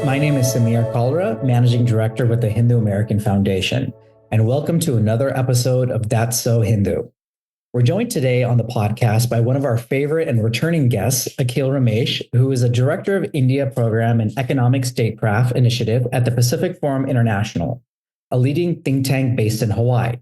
My name is Samir Kalra, Managing Director with the Hindu American Foundation, and welcome to another episode of That's So Hindu. We're joined today on the podcast by one of our favorite and returning guests, Akhil Ramesh, who is a Director of India Program and Economic Statecraft Initiative at the Pacific Forum International, a leading think tank based in Hawaii.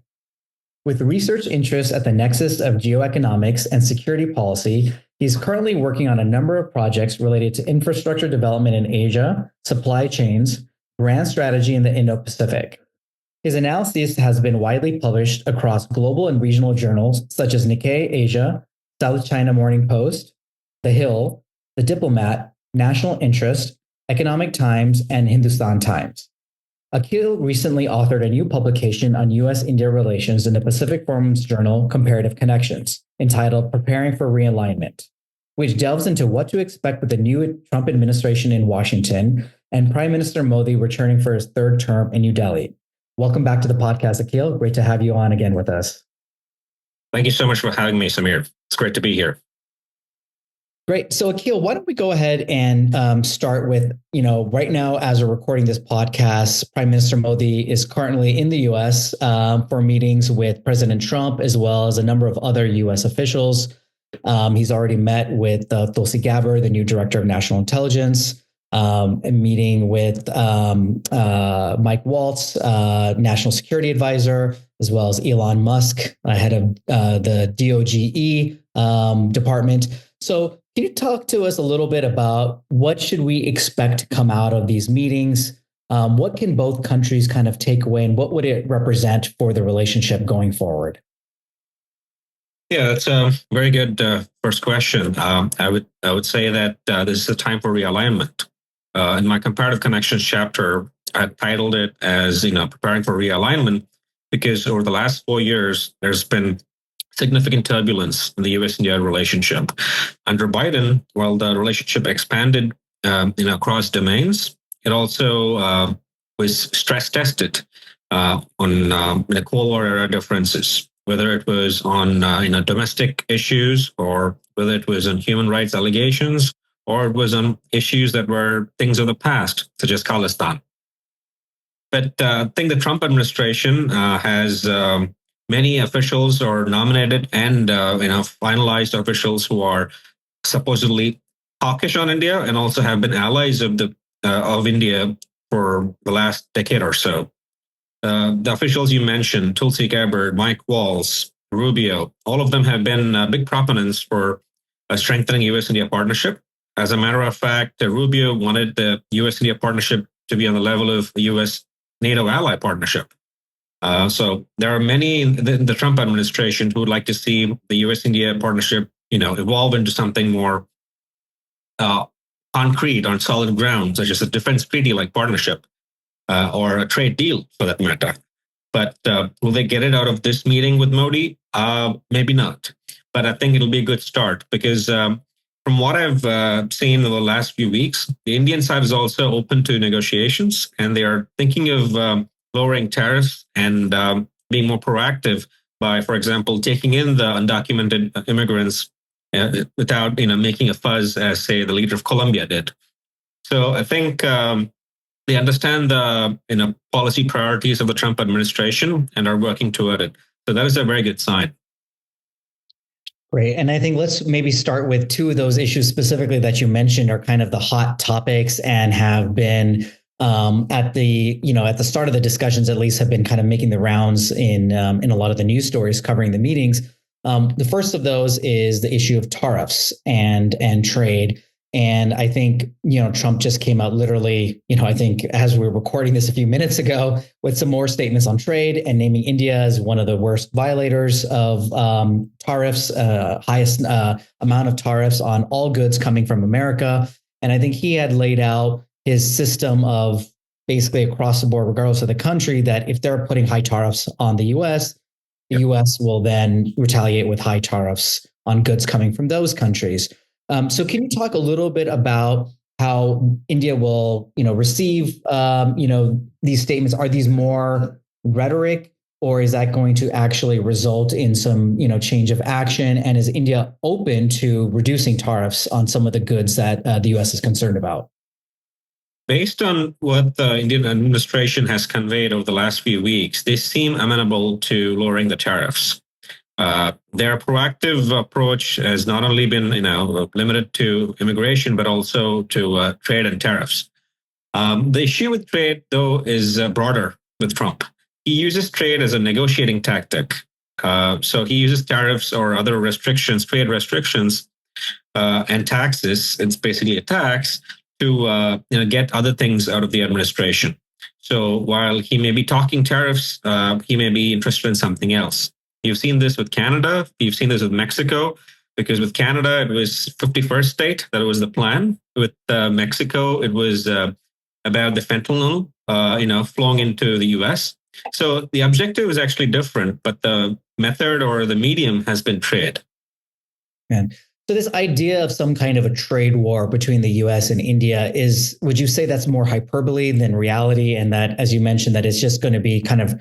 With research interests at the nexus of geoeconomics and security policy, he's currently working on a number of projects related to infrastructure development in Asia, supply chains, grand strategy in the Indo-Pacific. His analysis has been widely published across global and regional journals such as Nikkei Asia, South China Morning Post, The Hill, The Diplomat, National Interest, Economic Times, and Hindustan Times. Akhil recently authored a new publication on U.S.-India relations in the Pacific Forum's journal Comparative Connections, entitled Preparing for Realignment, which delves into what to expect with the new Trump administration in Washington and Prime Minister Modi returning for his third term in New Delhi. Welcome back to the podcast, Akhil. Great to have you on again with us. Thank you so much for having me, Samir. It's great to be here. Great. So, Akhil, why don't we go ahead and start with, right now, as we're recording this podcast, Prime Minister Modi is currently in the U.S. For meetings with President Trump, as well as a number of other U.S. officials. He's already met with Tulsi Gabbard, the new Director of National Intelligence, a meeting with Mike Waltz, National Security Advisor, as well as Elon Musk, head of the DOGE department. So can you talk to us a little bit about what should we expect to come out of these meetings? What can both countries kind of take away, and what would it represent for the relationship going forward? Yeah, that's a very good first question. I would say that this is a time for realignment. In my comparative connections chapter, I titled it as preparing for realignment, because over the last 4 years there's been significant turbulence in the U.S.-India relationship. Under Biden, while the relationship expanded across domains, it also was stress tested on the Cold War era differences, whether it was on domestic issues, or whether it was on human rights allegations, or it was on issues that were things of the past, such as Khalistan. But I think the Trump administration has many officials are nominated and finalized officials who are supposedly hawkish on India and also have been allies of India for the last decade or so. The officials you mentioned, Tulsi Gabbard, Mike Waltz, Rubio, all of them have been big proponents for strengthening U.S.-India partnership. As a matter of fact, Rubio wanted the U.S.-India partnership to be on the level of the U.S.-NATO ally partnership. So there are many in the Trump administration who would like to see the U.S.-India partnership, evolve into something more concrete, on solid ground, such as a defense treaty-like partnership or a trade deal, for that matter. But will they get it out of this meeting with Modi? Maybe not. But I think it'll be a good start, because from what I've seen in the last few weeks, the Indian side is also open to negotiations, and they are thinking of lowering tariffs and being more proactive by, for example, taking in the undocumented immigrants without making a fuzz, as, say, the leader of Colombia did. So I think they understand the policy priorities of the Trump administration and are working toward it. So that is a very good sign. Great. And I think let's maybe start with two of those issues specifically that you mentioned are kind of the hot topics and have been at the start of the discussions, at least, have been kind of making the rounds in a lot of the news stories covering the meetings. The first of those is the issue of tariffs and trade. And I think, Trump just came out literally, I think as we were recording this a few minutes ago, with some more statements on trade and naming India as one of the worst violators of tariffs, highest amount of tariffs on all goods coming from America. And I think he had laid out his system of basically across the board, regardless of the country, that if they're putting high tariffs on the U.S., the U.S. will then retaliate with high tariffs on goods coming from those countries. So can you talk a little bit about how India will, receive, these statements? Are these more rhetoric, or is that going to actually result in some, change of action? And is India open to reducing tariffs on some of the goods that the U.S. is concerned about? based on what the Indian administration has conveyed over the last few weeks, they seem amenable to lowering the tariffs. Their proactive approach has not only been, limited to immigration, but also to trade and tariffs. The issue with trade, though, is broader with Trump. He uses trade as a negotiating tactic. So he uses tariffs or other restrictions, trade restrictions, and taxes. It's basically a tax to get other things out of the administration. So while he may be talking tariffs, he may be interested in something else. You've seen this with Canada. You've seen this with Mexico, because with Canada, it was 51st state. That was the plan. With Mexico, it was about the fentanyl, flowing into the U.S. So the objective is actually different, but the method or the medium has been trade. Man. So this idea of some kind of a trade war between the US and India would you say that's more hyperbole than reality? And that, as you mentioned, that it's just going to be kind of,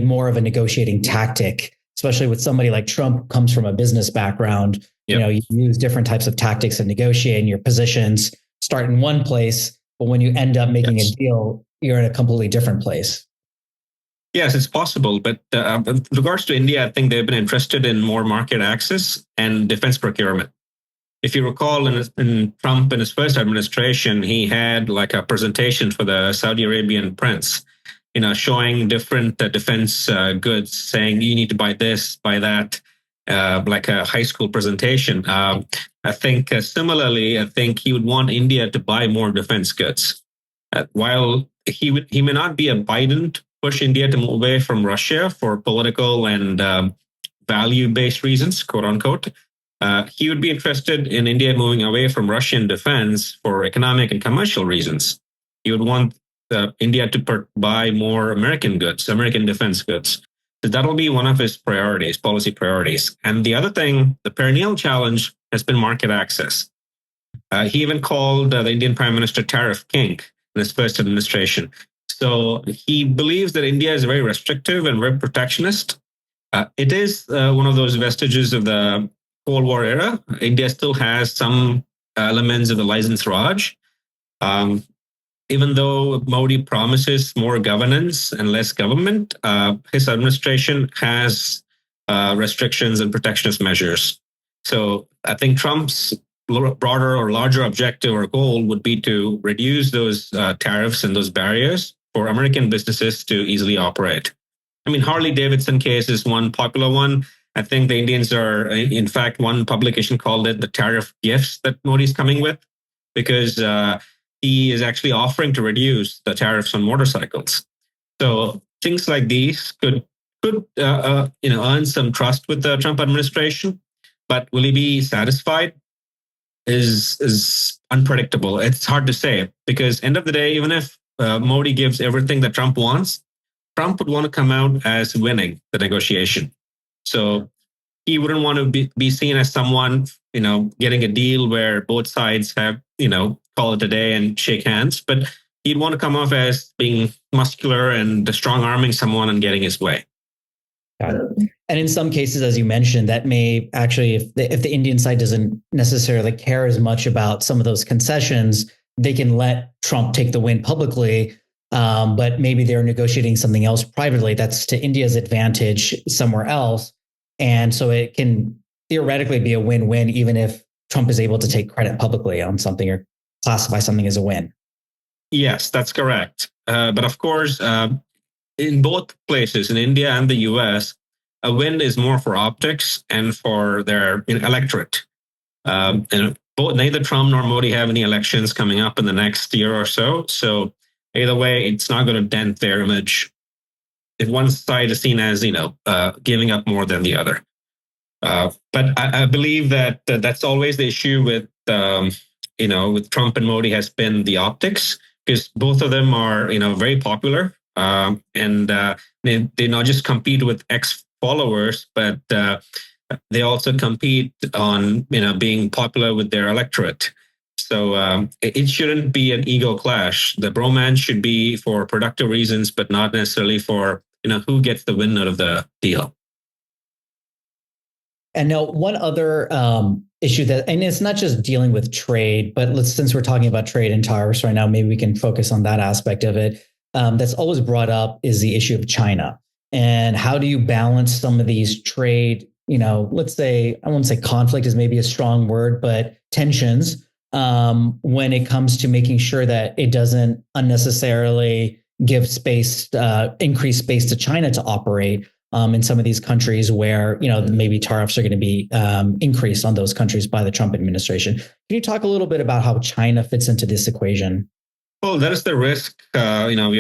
more of a negotiating tactic, especially with somebody like Trump comes from a business background. Yep. You use different types of tactics to negotiate, and your positions start in one place, but when you end up making a deal, you're in a completely different place. Yes, it's possible. But with regards to India, I think they've been interested in more market access and defense procurement. If you recall, in Trump, in his first administration, he had like a presentation for the Saudi Arabian prince, showing different defense goods, saying you need to buy this, buy that, like a high school presentation. I think similarly, I think he would want India to buy more defense goods. While he may not be a Biden push India to move away from Russia for political and value-based reasons, quote unquote. He would be interested in India moving away from Russian defense for economic and commercial reasons. He would want India to buy more American goods, American defense goods. So that'll be one of his priorities, policy priorities. And the other thing, the perennial challenge has been market access. He even called the Indian Prime Minister Tariff King in his first administration. So he believes that India is very restrictive and very protectionist. It is one of those vestiges of the Cold War era. India still has some elements of the license Raj. Even though Modi promises more governance and less government, his administration has restrictions and protectionist measures. So I think Trump's broader or larger objective or goal would be to reduce those tariffs and those barriers for American businesses to easily operate. I mean, Harley-Davidson case is one popular one. I think the Indians are, in fact, one publication called it the tariff gifts that Modi's coming with, because he is actually offering to reduce the tariffs on motorcycles. So things like these could earn some trust with the Trump administration, but will he be satisfied? Is unpredictable. It's hard to say, because end of the day, even if Modi gives everything that Trump wants, Trump would want to come out as winning the negotiation. So he wouldn't want to be seen as someone, getting a deal where both sides have, call it a day and shake hands. But he'd want to come off as being muscular and strong arming someone and getting his way. Got it. And in some cases, as you mentioned, that may actually, if the Indian side doesn't necessarily care as much about some of those concessions, they can let Trump take the win publicly, but maybe they're negotiating something else privately that's to India's advantage somewhere else. And so it can theoretically be a win-win, even if Trump is able to take credit publicly on something or classify something as a win. Yes, that's correct. But of course, in both places, in India and the US, a win is more for optics and for their electorate. Neither Trump nor Modi have any elections coming up in the next year or so. So either way, it's not going to dent their image if one side is seen as, giving up more than the other. But I believe that that's always the issue with, with Trump and Modi has been the optics, because both of them are, very popular. And they not just compete with ex-followers, but they also compete on, being popular with their electorate. So it shouldn't be an ego clash. The bromance should be for productive reasons, but not necessarily for, who gets the win out of the deal. And now one other issue that, and it's not just dealing with trade, but since we're talking about trade and tariffs right now, maybe we can focus on that aspect of it. That's always brought up is the issue of China. And how do you balance some of these trade, let's say, I won't say conflict is maybe a strong word, but tensions when it comes to making sure that it doesn't unnecessarily give space, increase space to China to operate in some of these countries where, maybe tariffs are going to be increased on those countries by the Trump administration. Can you talk a little bit about how China fits into this equation? Well, that is the risk we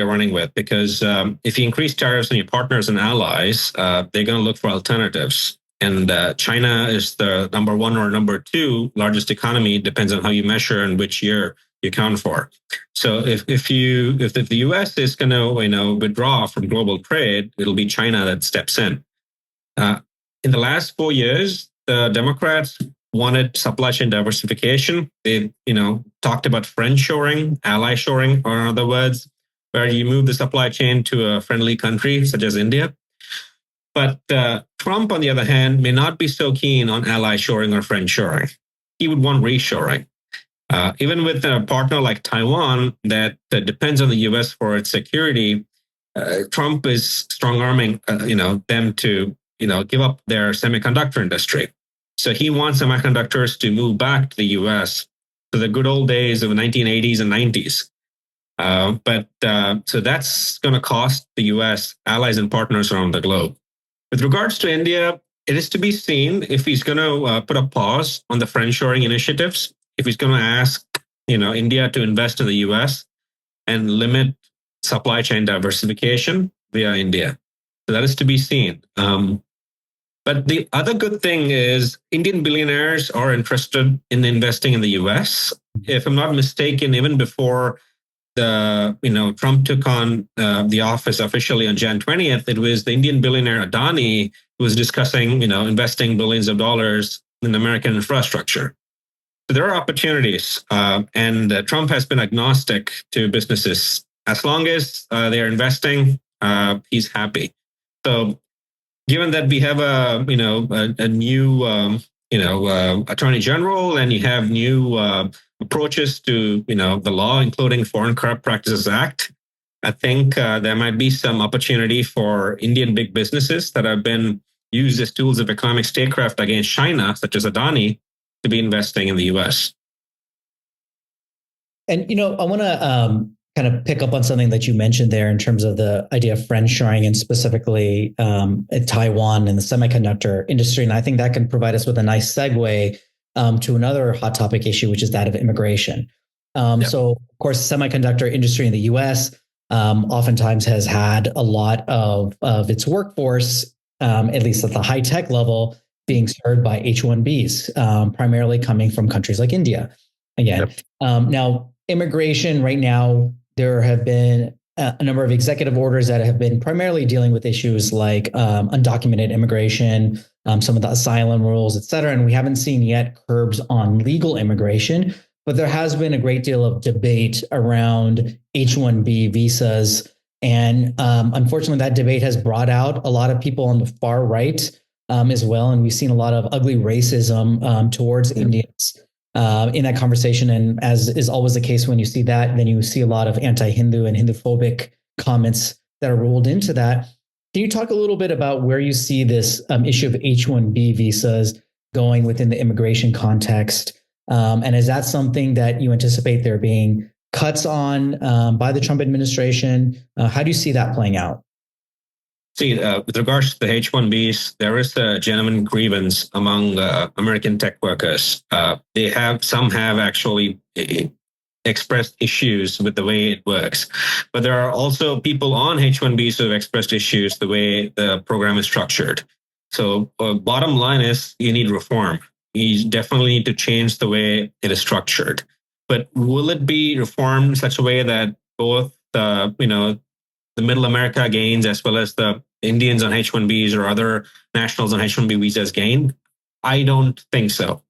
are running with, because if you increase tariffs on your partners and allies, they're going to look for alternatives. And China is the number one or number two largest economy, depends on how you measure and which year you count for. So if the U.S. is going to withdraw from global trade, it'll be China that steps in. In the last 4 years, the Democrats wanted supply chain diversification. They, talked about friend shoring, ally shoring, or in other words, where you move the supply chain to a friendly country such as India. But Trump, on the other hand, may not be so keen on ally shoring or friend shoring. He would want reshoring. Even with a partner like Taiwan that depends on the U.S. for its security, Trump is strong arming, them to, give up their semiconductor industry. So he wants semiconductors to move back to the U.S. to the good old days of the 1980s and 90s. So that's going to cost the U.S. allies and partners around the globe. With regards to India, it is to be seen if he's going to put a pause on the friendshoring initiatives, if he's going to ask, India to invest in the U.S. and limit supply chain diversification via India. So that is to be seen. But the other good thing is Indian billionaires are interested in investing in the U.S. If I'm not mistaken, even before Trump took on the office officially on Jan 20th, it was the Indian billionaire Adani who was discussing, investing billions of dollars in American infrastructure. So there are opportunities, and Trump has been agnostic to businesses. As long as they are investing, he's happy. So given that we have a new attorney general, and you have new approaches to the law, including Foreign Corrupt Practices Act, I think there might be some opportunity for Indian big businesses that have been used as tools of economic statecraft against China, such as Adani, to be investing in the U.S. And I want to kind of pick up on something that you mentioned there in terms of the idea of friendshoring, and specifically Taiwan and the semiconductor industry. And I think that can provide us with a nice segue to another hot topic issue, which is that of immigration. So, of course, the semiconductor industry in the U.S. Oftentimes has had a lot of its workforce, at least at the high tech level, being served by H-1Bs, primarily coming from countries like India. Again, now immigration right now, there have been a number of executive orders that have been primarily dealing with issues like undocumented immigration, some of the asylum rules, et cetera. And we haven't seen yet curbs on legal immigration, but there has been a great deal of debate around H-1B visas. And unfortunately, that debate has brought out a lot of people on the far right as well. And we've seen a lot of ugly racism towards Indians in that conversation. And as is always the case when you see that, then you see a lot of anti-Hindu and Hindu-phobic comments that are rolled into that. Can you talk a little bit about where you see this issue of H-1B visas going within the immigration context? And is that something that you anticipate there being cuts on by the Trump administration? How do you see that playing out? See, with regards to the H-1Bs, there is a genuine grievance among American tech workers. Some have actually expressed issues with the way it works. But there are also people on H-1Bs who have expressed issues the way the program is structured. So bottom line is you need reform. You definitely need to change the way it is structured. But will it be reformed in such a way that both the middle America gains as well as the Indians on H-1Bs or other nationals on H-1B visas gain? I don't think so.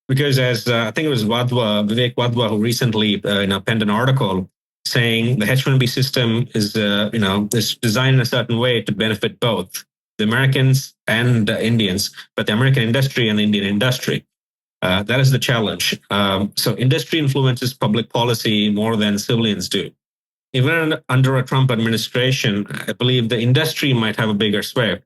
Because as I think it was Vivek Wadhwa, who recently penned an article saying the H-1B system is is designed in a certain way to benefit both the Americans and the Indians, but the American industry and the Indian industry. That is the challenge. So industry influences public policy more than civilians do. Even under a Trump administration, I believe the industry might have a bigger sway.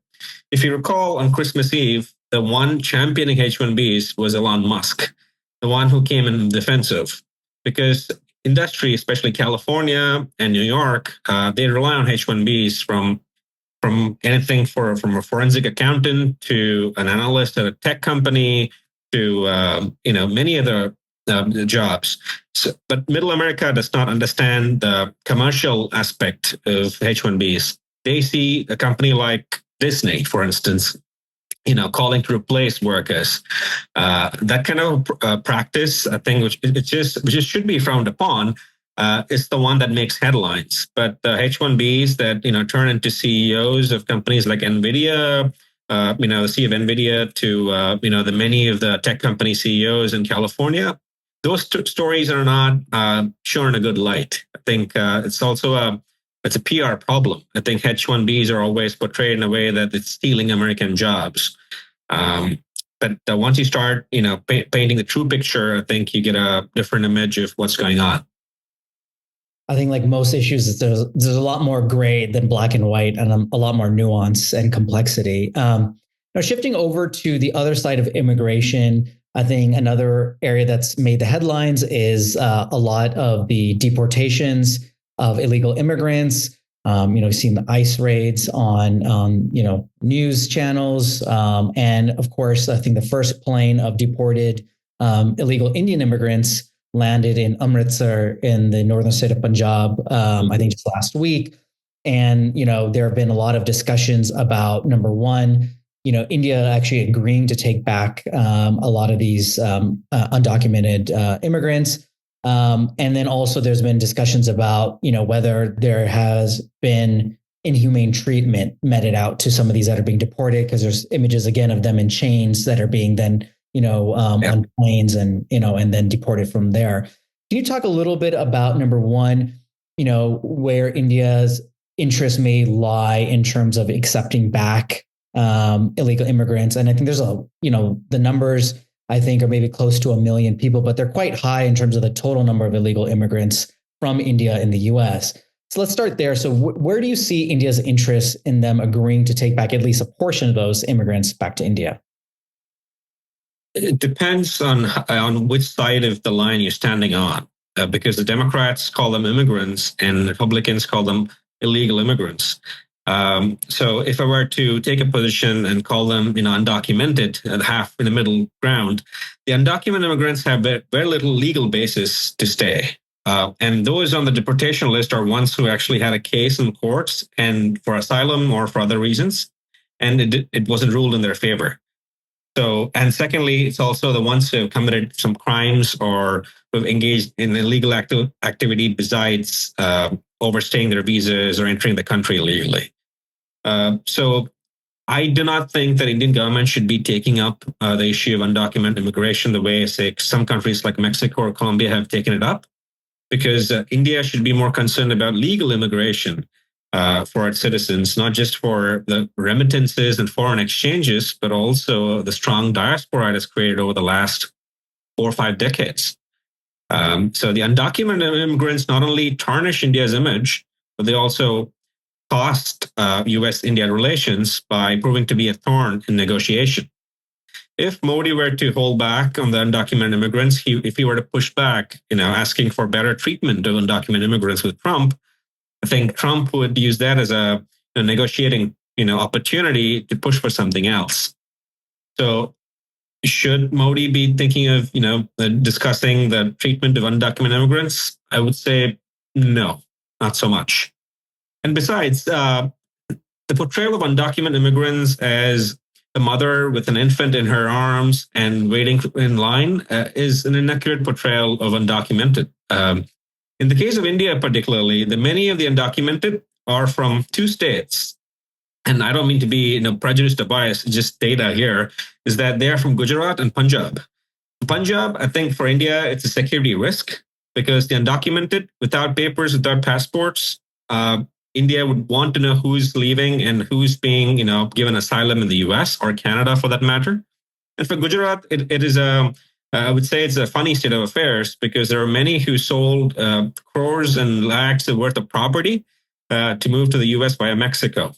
If you recall, on Christmas Eve, the one championing H-1Bs was Elon Musk, the one who came in defensive, because industry, especially California and New York, they rely on H-1Bs from anything from a forensic accountant to an analyst at a tech company to many other jobs. So, but Middle America does not understand the commercial aspect of H-1Bs. They see a company like Disney, for instance, calling to replace workers. That kind of practice, I think, which just should be frowned upon, is the one that makes headlines. But the H-1Bs that turn into CEOs of companies like NVIDIA, the CEO of NVIDIA to the many of the tech company CEOs in California, those stories are not shown in a good light. I think it's also it's a PR problem. I think H-1Bs are always portrayed in a way that it's stealing American jobs. But once you start, painting the true picture, I think you get a different image of what's going on. I think, like most issues, there's a lot more gray than black and white, and a lot more nuance and complexity. Now, shifting over to the other side of immigration, I think another area that's made the headlines is a lot of the deportations of illegal immigrants. We've seen the ICE raids on news channels, and of course, I think the first plane of deported illegal Indian immigrants landed in Amritsar in the northern state of Punjab, I think just last week. And, there have been a lot of discussions about, number one, India actually agreeing to take back a lot of these undocumented immigrants. And then also there's been discussions about, whether there has been inhumane treatment meted out to some of these that are being deported, because there's images again of them in chains that are being then on planes and then deported from there. Can you talk a little bit about, number one, where India's interest may lie in terms of accepting back illegal immigrants? And I think there's the numbers I think are maybe close to 1 million people, but they're quite high in terms of the total number of illegal immigrants from India in the US. So let's start there. So where do you see India's interest in them agreeing to take back at least a portion of those immigrants back to India? It depends on which side of the line you're standing on, because the Democrats call them immigrants and Republicans call them illegal immigrants. So if I were to take a position and call them, undocumented, half in the middle ground, the undocumented immigrants have very little legal basis to stay. And those on the deportation list are ones who actually had a case in courts and for asylum or for other reasons, and it wasn't ruled in their favor. So, and secondly, it's also the ones who have committed some crimes or who have engaged in illegal activity besides overstaying their visas or entering the country illegally. So I do not think that Indian government should be taking up the issue of undocumented immigration the way, say, some countries like Mexico or Colombia have taken it up, because India should be more concerned about legal immigration for its citizens, not just for the remittances and foreign exchanges, but also the strong diaspora it has created over the last 4 or 5 decades. So the undocumented immigrants not only tarnish India's image, but they also cost U.S.-India relations by proving to be a thorn in negotiation. If Modi were to hold back on the undocumented immigrants, if he were to push back, asking for better treatment of undocumented immigrants with Trump, I think Trump would use that as a negotiating, opportunity to push for something else. So should Modi be thinking of, discussing the treatment of undocumented immigrants? I would say no, not so much. And besides, the portrayal of undocumented immigrants as the mother with an infant in her arms and waiting in line is an inaccurate portrayal of undocumented. In the case of India, particularly, many of the undocumented are from 2 states. And I don't mean to be prejudiced or biased, just data here, is that they are from Gujarat and Punjab. Punjab, I think for India, it's a security risk because the undocumented, without papers, without passports, India would want to know who's leaving and who's being, given asylum in the US or Canada for that matter. And for Gujarat, it is a I would say it's a funny state of affairs because there are many who sold crores and lakhs worth of property to move to the US via Mexico.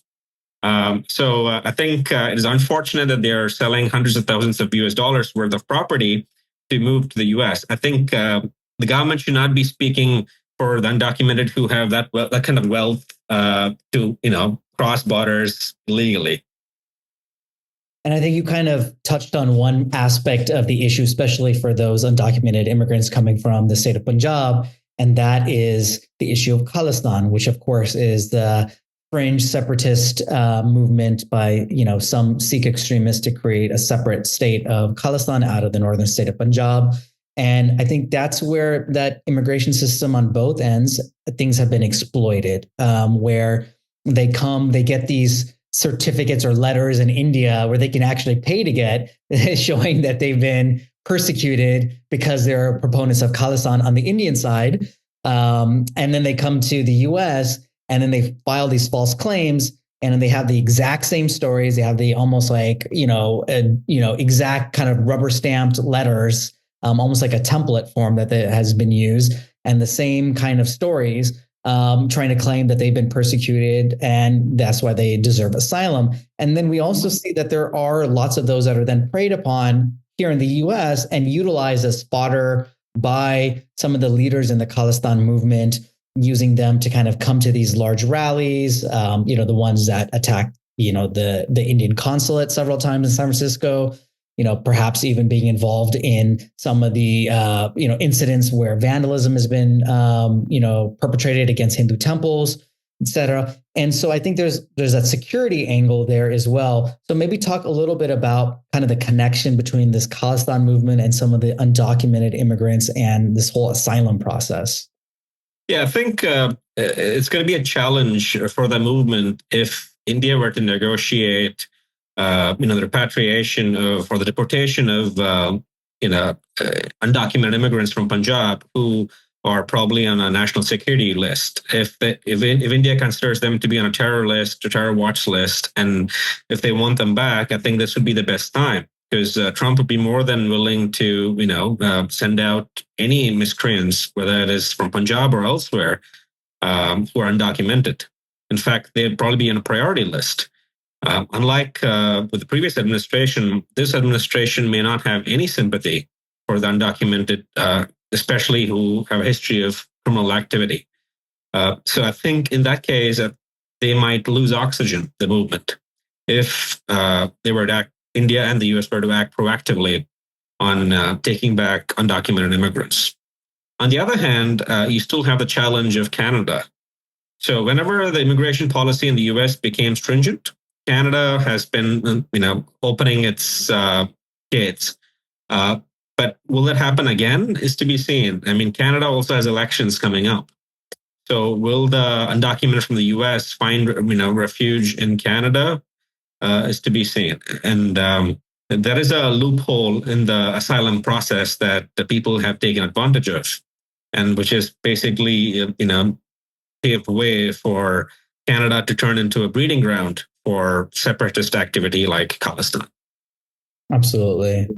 So I think it is unfortunate that they are selling hundreds of thousands of US dollars worth of property to move to the US. I think the government should not be speaking for the undocumented who have that kind of wealth to cross borders legally. And I think you kind of touched on one aspect of the issue, especially for those undocumented immigrants coming from the state of Punjab, and that is the issue of Khalistan, which of course is the fringe separatist movement by some Sikh extremists to create a separate state of Khalistan out of the northern state of Punjab. And I think that's where that immigration system on both ends, things have been exploited, where they get these certificates or letters in India where they can actually pay to get, showing that they've been persecuted because they're proponents of Khalistan on the Indian side. And then they come to the US and then they file these false claims, and then they have the exact same stories. They have the almost like, exact kind of rubber stamped letters, almost like a template form that has been used, and the same kind of stories, trying to claim that they've been persecuted and that's why they deserve asylum. And then we also see that there are lots of those that are then preyed upon here in the US and utilized as fodder by some of the leaders in the Khalistan movement, using them to kind of come to these large rallies, the ones that attacked, the Indian consulate several times in San Francisco, perhaps even being involved in some of the, incidents where vandalism has been, perpetrated against Hindu temples, et cetera. And so I think there's that security angle there as well. So maybe talk a little bit about kind of the connection between this Khalistan movement and some of the undocumented immigrants and this whole asylum process. Yeah, I think it's going to be a challenge for the movement if India were to negotiate the repatriation of or the deportation of undocumented immigrants from Punjab who are probably on a national security list. If India considers them to be on a terror list, a terror watch list, and if they want them back, I think this would be the best time, because Trump would be more than willing to send out any miscreants, whether it is from Punjab or elsewhere, who are undocumented. In fact, they'd probably be on a priority list. Unlike with the previous administration, this administration may not have any sympathy for the undocumented, especially who have a history of criminal activity. So I think in that case, they might lose oxygen, the movement, if they were to act, India and the US were to act proactively on taking back undocumented immigrants. On the other hand, you still have the challenge of Canada. So whenever the immigration policy in the US became stringent, Canada has been, opening its gates. But will it happen again is to be seen. I mean, Canada also has elections coming up. So will the undocumented from the US find, refuge in Canada is to be seen. And there is a loophole in the asylum process that the people have taken advantage of, and which is basically, paved way for Canada to turn into a breeding ground for separatist activity like Khalistan. Absolutely.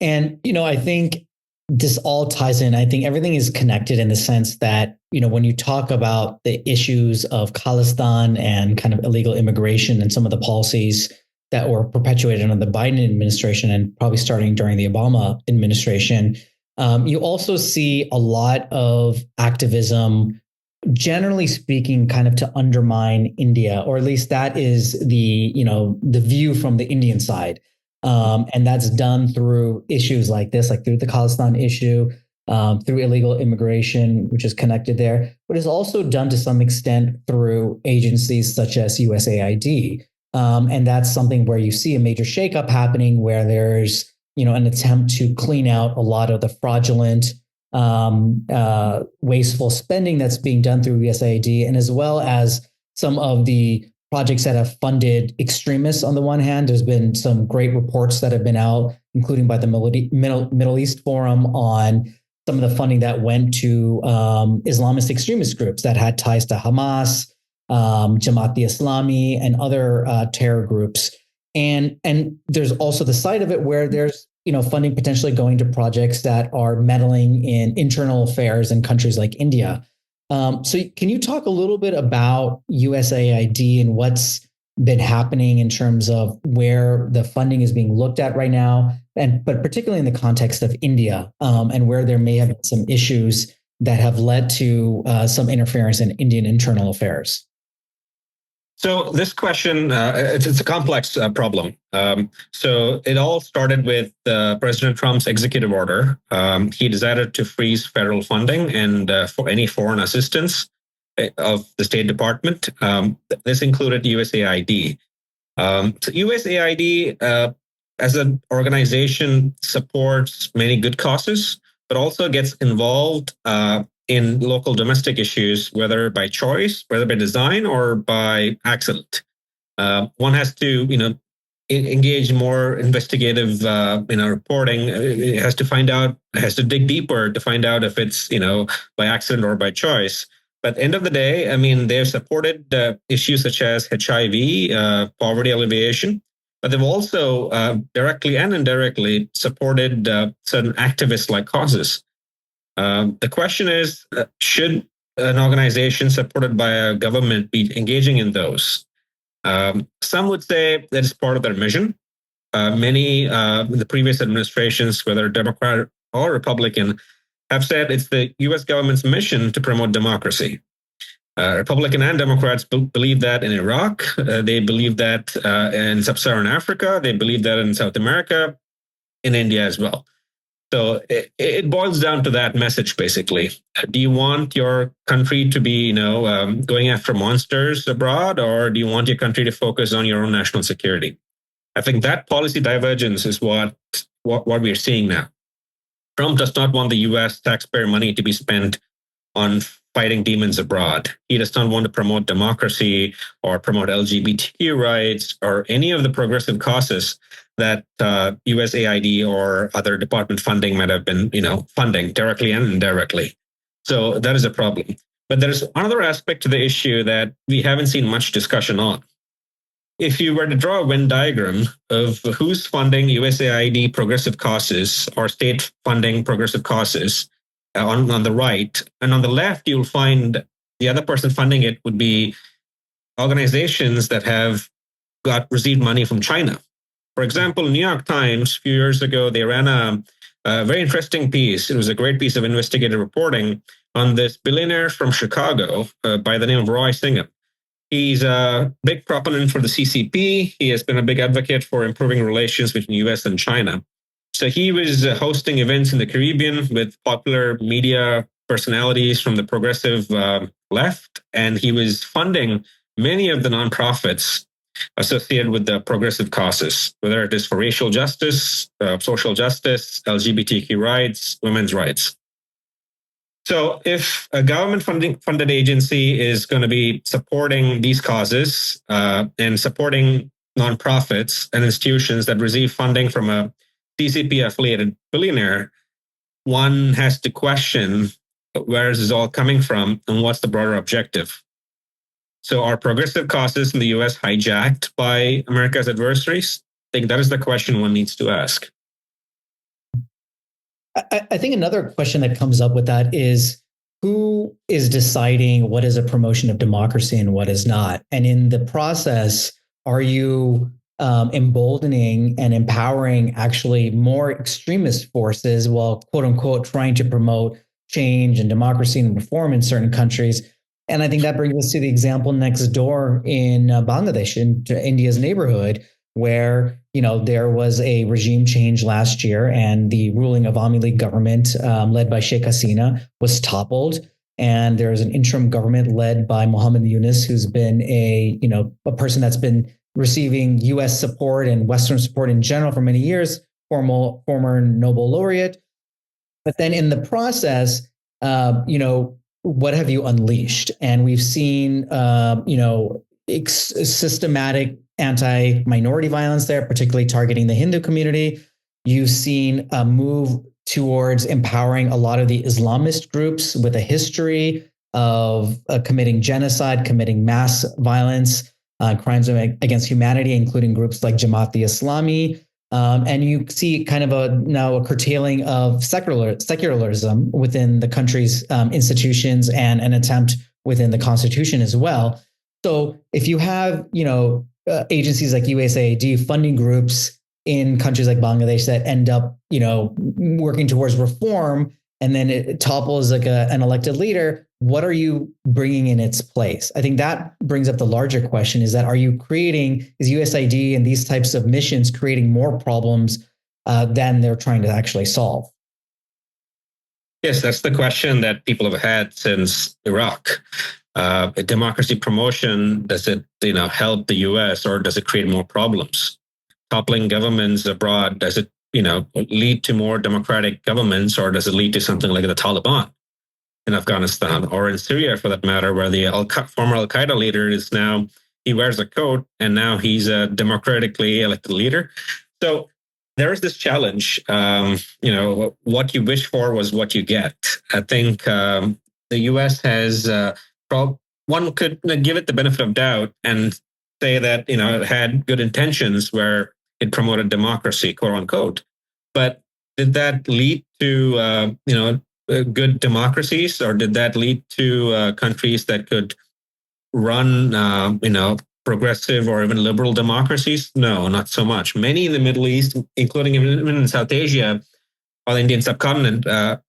And, I think this all ties in. I think everything is connected in the sense that, when you talk about the issues of Khalistan and kind of illegal immigration and some of the policies that were perpetuated under the Biden administration and probably starting during the Obama administration, you also see a lot of activism, generally speaking, kind of to undermine India, or at least that is the view from the Indian side. And that's done through issues like this, like through the Khalistan issue, through illegal immigration, which is connected there, but is also done to some extent through agencies such as USAID. And that's something where you see a major shakeup happening, where there's an attempt to clean out a lot of the fraudulent, wasteful spending that's being done through USAID, and as well as some of the projects that have funded extremists. On the one hand, there's been some great reports that have been out, including by the Middle East Forum, on some of the funding that went to Islamist extremist groups that had ties to Hamas, Jamaat-e-Islami, and other terror groups. And there's also the side of it where there's funding potentially going to projects that are meddling in internal affairs in countries like India. So can you talk a little bit about USAID and what's been happening in terms of where the funding is being looked at right now, but particularly in the context of India, and where there may have been some issues that have led to some interference in Indian internal affairs? So this question, it's a complex problem. So it all started with President Trump's executive order. He decided to freeze federal funding and for any foreign assistance of the State Department. This included USAID. So USAID, as an organization, supports many good causes, but also gets involved in local domestic issues, whether by choice, whether by design, or by accident. One has to, engage more investigative, reporting. It has to has to dig deeper to find out if it's, by accident or by choice. But at the end of the day, I mean, they've supported issues such as HIV, poverty alleviation, but they've also directly and indirectly supported certain activist-like causes. The question is, should an organization supported by a government be engaging in those? Some would say that it's part of their mission. Many the previous administrations, whether Democrat or Republican, have said it's the U.S. government's mission to promote democracy. Republican and Democrats believe that in Iraq. They believe that in Sub-Saharan Africa. They believe that in South America, in India as well. So it boils down to that message, basically. Do you want your country to be, going after monsters abroad, or do you want your country to focus on your own national security? I think that policy divergence is what we're seeing now. Trump does not want the U.S. taxpayer money to be spent on fighting demons abroad. He does not want to promote democracy or promote LGBTQ rights or any of the progressive causes that USAID or other department funding might have been, funding directly and indirectly. So that is a problem. But there's another aspect to the issue that we haven't seen much discussion on. If you were to draw a Venn diagram of who's funding USAID progressive causes or state funding progressive causes on the right, and on the left, you'll find the other person funding it would be organizations that have received money from China. For example, New York Times, a few years ago, they ran a very interesting piece. It was a great piece of investigative reporting on this billionaire from Chicago by the name of Roy Singham. He's a big proponent for the CCP. He has been a big advocate for improving relations between the US and China. So he was hosting events in the Caribbean with popular media personalities from the progressive left, and he was funding many of the nonprofits associated with the progressive causes, whether it is for racial justice, social justice, LGBTQ rights, women's rights. So if a government funded agency is going to be supporting these causes and supporting nonprofits and institutions that receive funding from a CCP-affiliated billionaire, one has to question where is this all coming from and what's the broader objective. So are progressive causes in the US hijacked by America's adversaries? I think that is the question one needs to ask. I think another question that comes up with that is who is deciding what is a promotion of democracy and what is not? And in the process, are you emboldening and empowering actually more extremist forces while, quote unquote, trying to promote change and democracy and reform in certain countries? And I think that brings us to the example next door in Bangladesh, in India's neighborhood, where there was a regime change last year and the ruling Awami League government led by Sheikh Hasina was toppled. And there's an interim government led by Muhammad Yunus, who's been a person that's been receiving U.S. support and Western support in general for many years, former Nobel laureate. But then in the process, what have you unleashed? And we've seen, systematic anti-minority violence there, particularly targeting the Hindu community. You've seen a move towards empowering a lot of the Islamist groups with a history of committing genocide, committing mass violence, crimes against humanity, including groups like Jamaat-e-Islami. And you see kind of now a curtailing of secularism within the country's institutions and an attempt within the Constitution as well. So if you have, agencies like USAID funding groups in countries like Bangladesh that end up, working towards reform, and then it topples like an elected leader, what are you bringing in its place? I think that brings up the larger question: is USAID and these types of missions creating more problems than they're trying to actually solve? Yes, that's the question that people have had since Iraq. Democracy promotion, does it help the US or does it create more problems? Toppling governments abroad, does it lead to more democratic governments, or does it lead to something like the Taliban in Afghanistan, or in Syria for that matter, where the former Al-Qaeda leader is now, he wears a coat and now he's a democratically elected leader. So there is this challenge. What you wish for was what you get. I think the US has, one could give it the benefit of doubt and say that, it had good intentions where it promoted democracy, quote unquote. But did that lead to, good democracies, or did that lead to countries that could run, progressive or even liberal democracies? No, not so much. Many in the Middle East, including even in South Asia or the Indian subcontinent,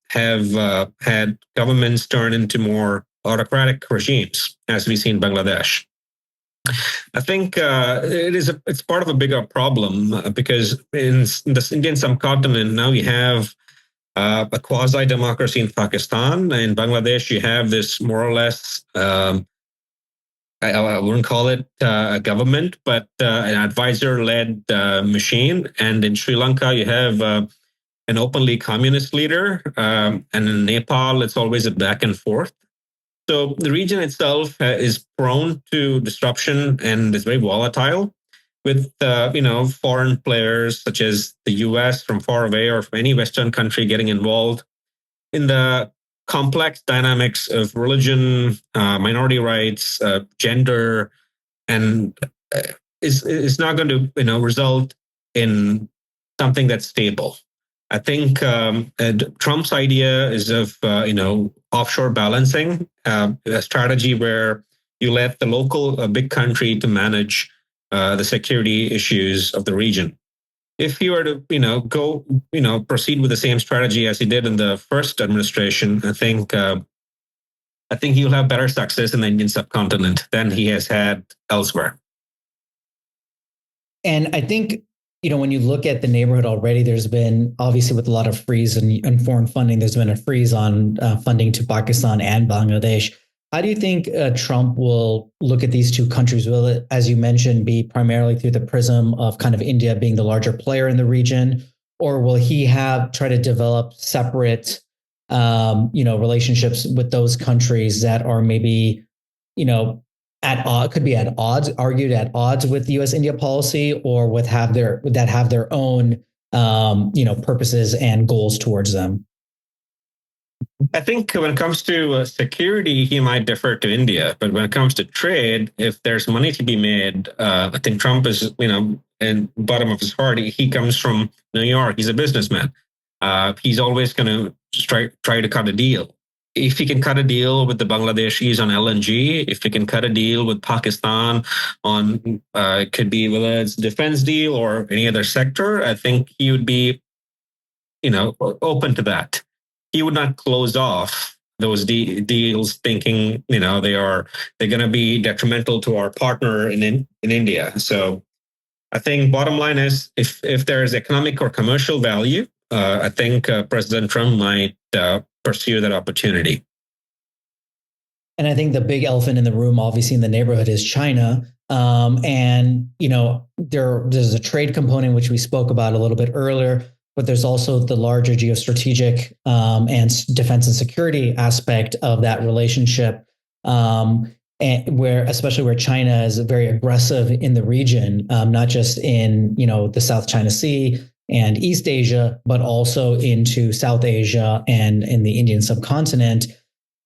have had governments turn into more autocratic regimes, as we see in Bangladesh. I think it's part of a bigger problem because in the Indian subcontinent now you have a quasi-democracy in Pakistan. In Bangladesh, you have this more or less, I wouldn't call it a government, but an advisor-led machine. And in Sri Lanka, you have an openly communist leader. And in Nepal, it's always a back and forth. So the region itself is prone to disruption and is very volatile, with foreign players such as the US from far away or from any Western country getting involved in the complex dynamics of religion, minority rights, gender, and is not going to result in something that's stable. I think Trump's idea is of offshore balancing, a strategy where you let the local big country to manage the security issues of the region. If you were to proceed with the same strategy as he did in the first administration, I think he'll have better success in the Indian subcontinent than he has had elsewhere. And I think, when you look at the neighborhood already, there's been, obviously with a lot of freeze and foreign funding, there's been a freeze on funding to Pakistan and Bangladesh. How do you think Trump will look at these two countries? Will it, as you mentioned, be primarily through the prism of kind of India being the larger player in the region? Or will he try to develop separate, relationships with those countries that are maybe, argued at odds with U.S.-India policy, or have their own, purposes and goals towards them? I think when it comes to security, he might defer to India. But when it comes to trade, if there's money to be made, I think Trump is, in bottom of his heart, he comes from New York. He's a businessman. He's always going to try to cut a deal. If he can cut a deal with the Bangladeshis on LNG, if he can cut a deal with Pakistan on, it could be whether it's a defense deal or any other sector, I think he would be, open to that. He would not close off those deals thinking, they're going to be detrimental to our partner in India. So I think bottom line is if there is economic or commercial value, I think President Trump might pursue that opportunity. And I think the big elephant in the room, obviously in the neighborhood, is China. And, there's a trade component, which we spoke about a little bit earlier, but there's also the larger geostrategic and defense and security aspect of that relationship, and especially where China is very aggressive in the region, not just in the South China Sea and East Asia, but also into South Asia and in the Indian subcontinent,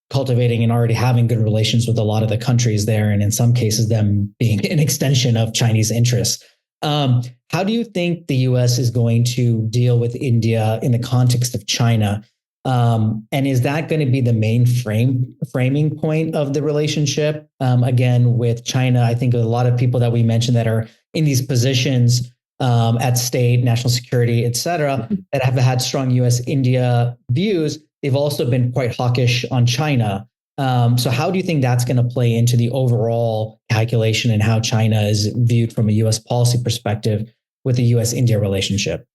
cultivating and already having good relations with a lot of the countries there, and in some cases them being an extension of Chinese interests. How do you think the U.S. is going to deal with India in the context of China? And is that going to be the main framing point of the relationship? Again, with China, I think a lot of people that we mentioned that are in these positions at state, national security, et cetera, that have had strong U.S.-India views, they've also been quite hawkish on China. So how do you think that's going to play into the overall calculation and how China is viewed from a U.S. policy perspective with the U.S.-India relationship?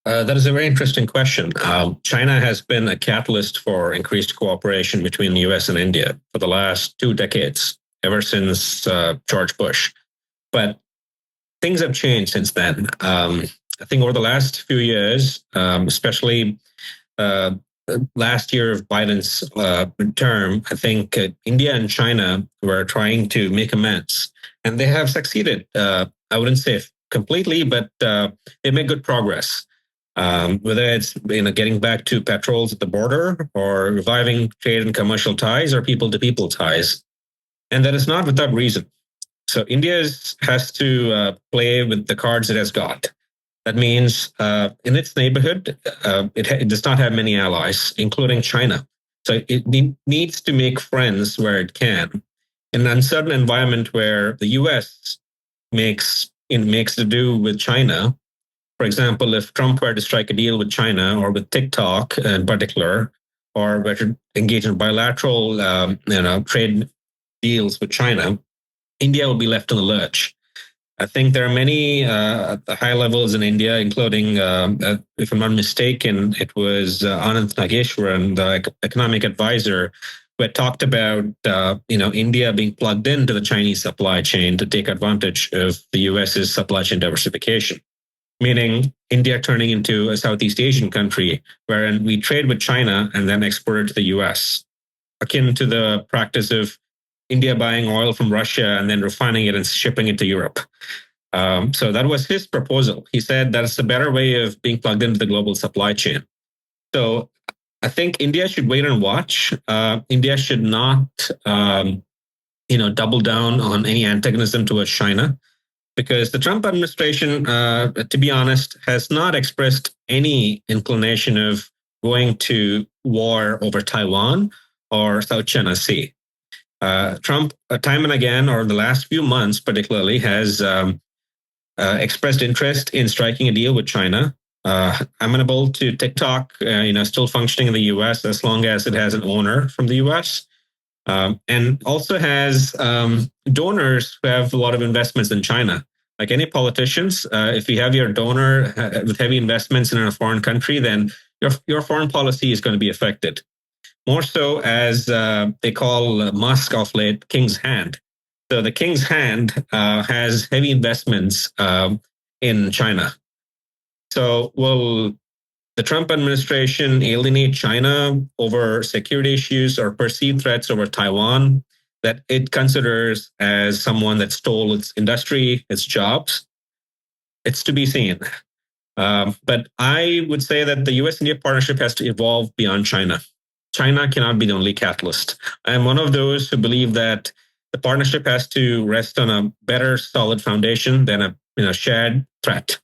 That is a very interesting question. China has been a catalyst for increased cooperation between the US and India for the last 2 decades, ever since George Bush. But things have changed since then. I think over the last few years, especially last year of Biden's term, I think India and China were trying to make amends, and they have succeeded. I wouldn't say completely, but they made good progress. Whether it's getting back to patrols at the border or reviving trade and commercial ties or people-to-people ties. And that is not without reason. So India has to play with the cards it has got. That means in its neighborhood, it does not have many allies, including China. So it needs to make friends where it can. In an uncertain environment where the US makes to do with China. For example, if Trump were to strike a deal with China or with TikTok in particular, or were to engage in bilateral trade deals with China, India will be left in the lurch. I think there are many at the high levels in India, including, if I'm not mistaken, it was Anand Nageshwaran, the economic advisor, who had talked about India being plugged into the Chinese supply chain to take advantage of the US's supply chain diversification. Meaning India turning into a Southeast Asian country wherein we trade with China and then export it to the US, akin to the practice of India buying oil from Russia and then refining it and shipping it to Europe. So that was his proposal. He said that's a better way of being plugged into the global supply chain. So I think India should wait and watch. India should not, double down on any antagonism towards China. Because the Trump administration, to be honest, has not expressed any inclination of going to war over Taiwan or South China Sea. Trump, time and again, or the last few months particularly, has expressed interest in striking a deal with China, amenable to TikTok, still functioning in the U.S. as long as it has an owner from the U.S., and also has donors who have a lot of investments in China. Like any politicians, if you have your donor with heavy investments in a foreign country, then your foreign policy is going to be affected. More so as they call Musk of late, King's Hand. So the King's Hand has heavy investments in China. So will the Trump administration alienate China over security issues or perceived threats over Taiwan that it considers as someone that stole its industry, its jobs? It's to be seen. But I would say that the US-India partnership has to evolve beyond China. China cannot be the only catalyst. I am one of those who believe that the partnership has to rest on a better, solid foundation than a shared threat.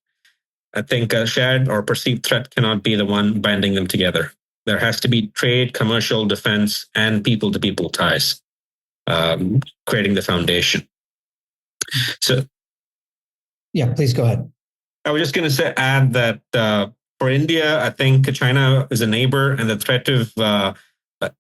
I think a shared or perceived threat cannot be the one binding them together. There has to be trade, commercial, defense, and people-to-people ties, creating the foundation. So, yeah, please go ahead. I was just going to add that for India, I think China is a neighbor, and the threat of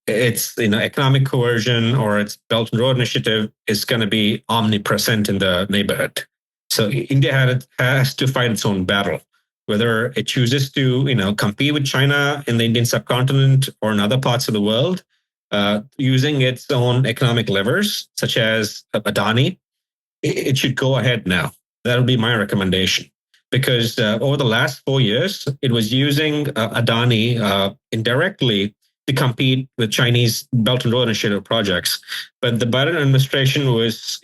its economic coercion or its Belt and Road Initiative is going to be omnipresent in the neighborhood. So India has to fight its own battle, whether it chooses to compete with China in the Indian subcontinent or in other parts of the world, using its own economic levers, such as Adani. It should go ahead now. That would be my recommendation. Because over the last 4 years, it was using Adani indirectly to compete with Chinese Belt and Road Initiative projects. But the Biden administration was,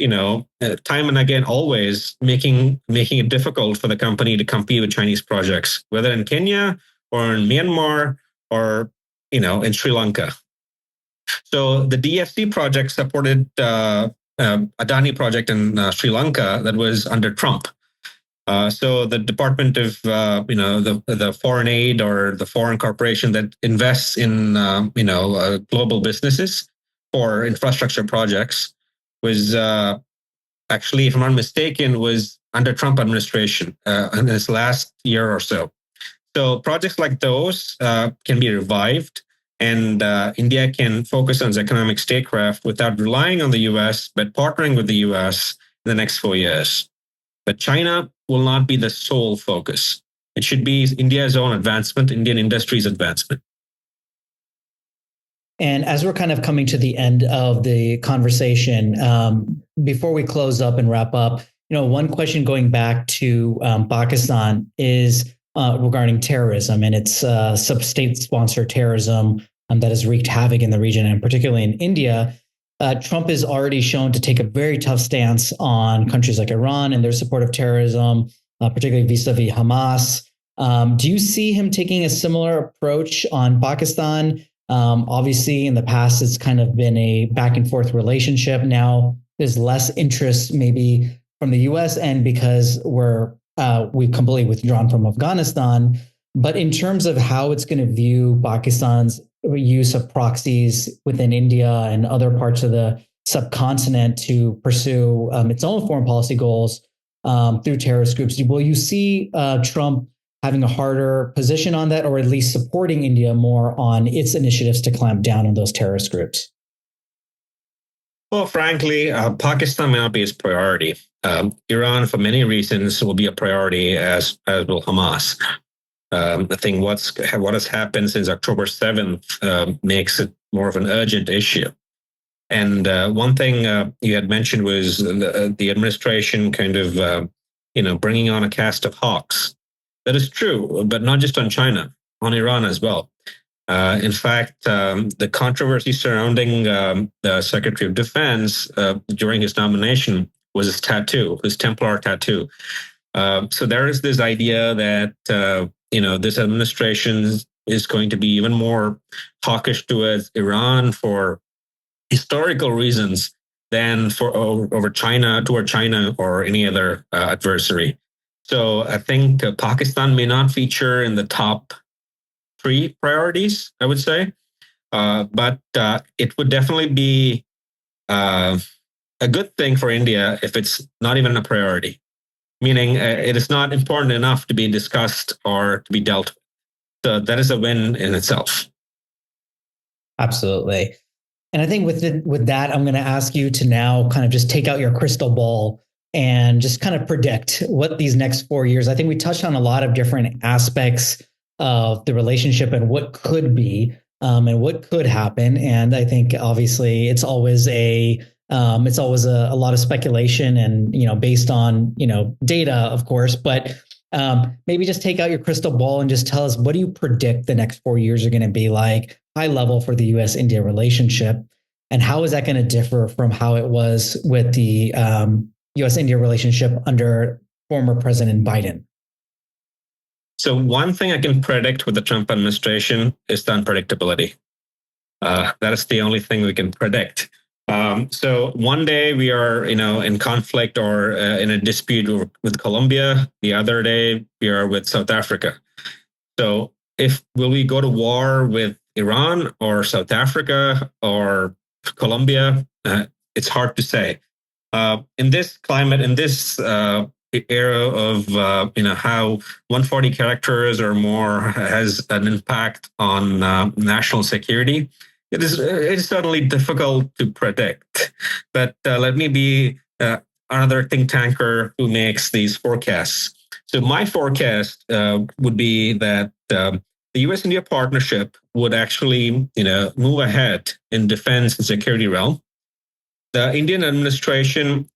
time and again, always making it difficult for the company to compete with Chinese projects, whether in Kenya or in Myanmar or, in Sri Lanka. So the DFC project supported Adani project in Sri Lanka that was under Trump. So the Department of the Foreign Aid or the foreign corporation that invests in global businesses for infrastructure projects was actually, if I'm not mistaken, was under Trump administration in this last year or so. So projects like those can be revived, and India can focus on its economic statecraft without relying on the U.S., but partnering with the U.S. in the next 4 years. But China will not be the sole focus. It should be India's own advancement, Indian industry's advancement. And as we're kind of coming to the end of the conversation, before we close up and wrap up, one question going back to Pakistan is regarding terrorism and its sub-state-sponsored terrorism that has wreaked havoc in the region, and particularly in India. Trump is already shown to take a very tough stance on countries like Iran and their support of terrorism, particularly vis-a-vis Hamas. Do you see him taking a similar approach on Pakistan? Obviously, in the past, it's kind of been a back and forth relationship. Now there's less interest maybe from the U.S. end because we've completely withdrawn from Afghanistan. But in terms of how it's going to view Pakistan's use of proxies within India and other parts of the subcontinent to pursue its own foreign policy goals through terrorist groups, will you see Trump having a harder position on that, or at least supporting India more on its initiatives to clamp down on those terrorist groups? Well, frankly, Pakistan may not be his priority. Iran, for many reasons, will be a priority, as will Hamas. I think what has happened since October 7th makes it more of an urgent issue. And one thing you had mentioned was the administration kind of, bringing on a cast of hawks. That is true, but not just on China, on Iran as well. In fact, the controversy surrounding the Secretary of Defense during his nomination was his tattoo, his Templar tattoo. So there is this idea that this administration is going to be even more hawkish towards Iran for historical reasons than toward China or any other adversary. So I think Pakistan may not feature in the top 3 priorities, I would say, but it would definitely be a good thing for India if it's not even a priority, meaning it is not important enough to be discussed or to be dealt with. So that is a win in itself. Absolutely. And I think with that, I'm going to ask you to now kind of just take out your crystal ball and just kind of predict what these next 4 years. I think we touched on a lot of different aspects of the relationship and what could be and what could happen. And I think obviously it's always a lot of speculation and based on data, of course. But maybe just take out your crystal ball and just tell us, what do you predict the next 4 years are going to be like, high level, for the U.S.-India relationship, and how is that going to differ from how it was with the U.S.-India relationship under former President Biden? So one thing I can predict with the Trump administration is the unpredictability. That is the only thing we can predict. So one day we are, in conflict or in a dispute with Colombia. The other day we are with South Africa. So will we go to war with Iran or South Africa or Colombia? It's hard to say. In this climate, in this era of how 140 characters or more has an impact on national security, it's certainly difficult to predict. But let me be another think tanker who makes these forecasts. So my forecast would be that the U.S.-India partnership would actually move ahead in defense and security realm. The Indian administration,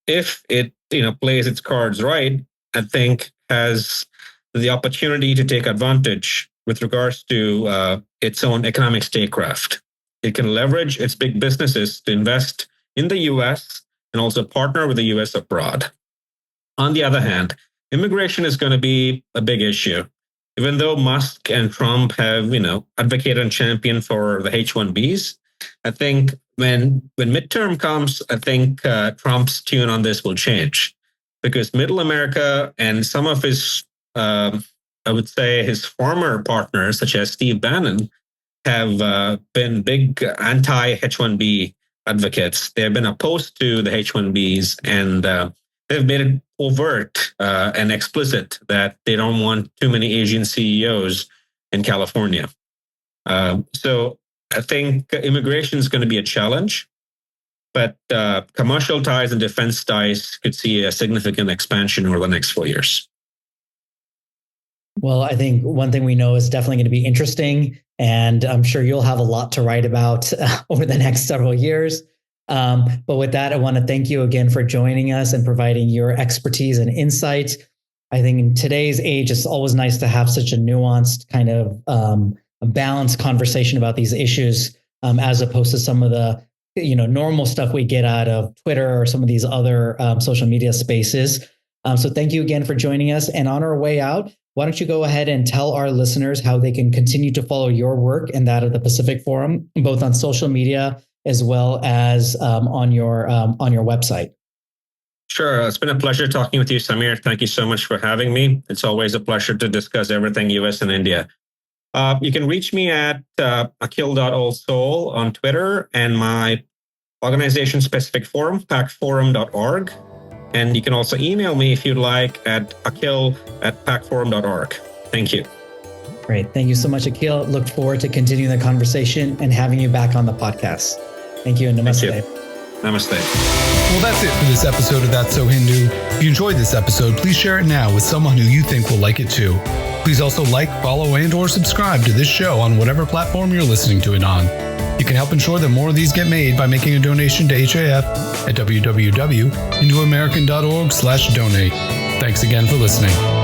if it plays its cards right, I think has the opportunity to take advantage with regards to its own economic statecraft. It can leverage its big businesses to invest in the U.S. and also partner with the U.S. abroad. On the other hand, immigration is going to be a big issue. Even though Musk and Trump have, advocated and championed for the H-1Bs, I think when midterm comes, I think Trump's tune on this will change. because Middle America and some of his, I would say, his former partners, such as Steve Bannon, have been big anti-H-1B advocates. They've been opposed to the H-1Bs, and they've made it overt and explicit that they don't want too many Asian CEOs in California. So I think immigration is going to be a challenge, but commercial ties and defense ties could see a significant expansion over the next 4 years. Well, I think one thing we know is definitely going to be interesting, and I'm sure you'll have a lot to write about over the next several years. But with that, I want to thank you again for joining us and providing your expertise and insight. I think in today's age, it's always nice to have such a nuanced kind of a balanced conversation about these issues, as opposed to some of the normal stuff we get out of Twitter or some of these other social media spaces. So thank you again for joining us. And on our way out, why don't you go ahead and tell our listeners how they can continue to follow your work and that of the Pacific Forum, both on social media as well as on your website. Sure. It's been a pleasure talking with you, Samir. Thank you so much for having me. It's always a pleasure to discuss everything US and India. You can reach me at akhil.allsoul on Twitter, and my organization-specific forum, pacforum.org. And you can also email me if you'd like at akhil@pacforum.org. Thank you. Great. Thank you so much, Akhil. Look forward to continuing the conversation and having you back on the podcast. Thank you, and namaste. Thank you. Namaste. Well, that's it for this episode of That's So Hindu. If you enjoyed this episode, please share it now with someone who you think will like it too. Please also like, follow, and or subscribe to this show on whatever platform you're listening to it on. You can help ensure that more of these get made by making a donation to HAF at www.hinduamerican.org/donate. Thanks again for listening.